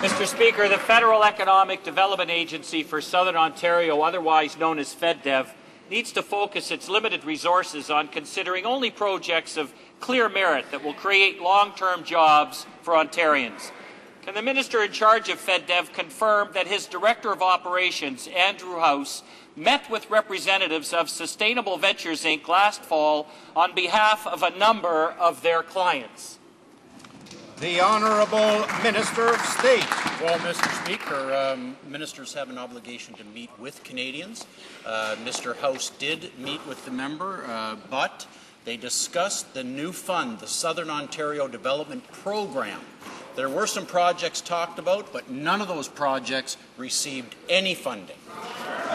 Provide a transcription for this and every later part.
Mr. Speaker, the Federal Economic Development Agency for Southern Ontario, otherwise known as FedDev, needs to focus its limited resources on considering only projects of clear merit that will create long-term jobs for Ontarians. Can the Minister in charge of FedDev confirm that his Director of Operations, Andrew House, met with representatives of Sustainable Ventures Inc. last fall on behalf of a number of their clients? The Honourable Minister of State. Well, Mr. Speaker, ministers have an obligation to meet with Canadians. Mr. House did meet with the member, but they discussed the new fund, the Southern Ontario Development Program. There were some projects talked about, but none of those projects received any funding.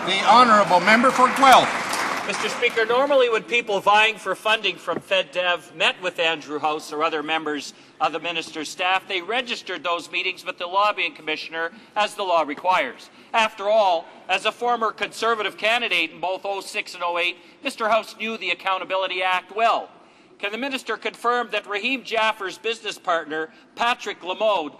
The Honourable Member for Guelph. Mr. Speaker, normally when people vying for funding from FedDev met with Andrew House or other members of the minister's staff, they registered those meetings with the lobbying commissioner as the law requires. After all, as a former Conservative candidate in both 06 and 08, Mr. House knew the Accountability Act well. Can the minister confirm that Rahim Jaffer's business partner, Patrick Glémaud,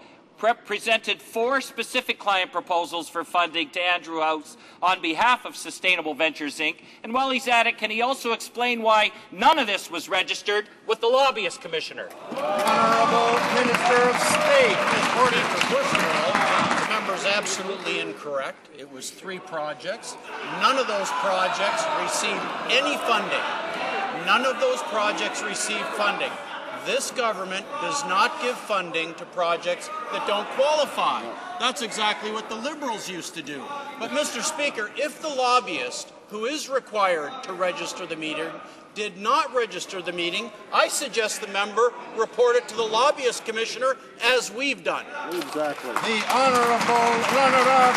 presented 4 specific client proposals for funding to Andrew House on behalf of Sustainable Ventures Inc. And while he's at it, can he also explain why none of this was registered with the Lobbyist Commissioner? Honourable Minister of State. According to Bushwell, the member is absolutely incorrect. It was 3 projects. None of those projects received any funding. None of those projects received funding. This government does not give funding to projects that don't qualify. That's exactly what the Liberals used to do. But, Mr. Speaker, if the lobbyist, who is required to register the meeting, did not register the meeting, I suggest the member report it to the Lobbyist Commissioner, as we've done. Exactly. The Honourable Runner-Up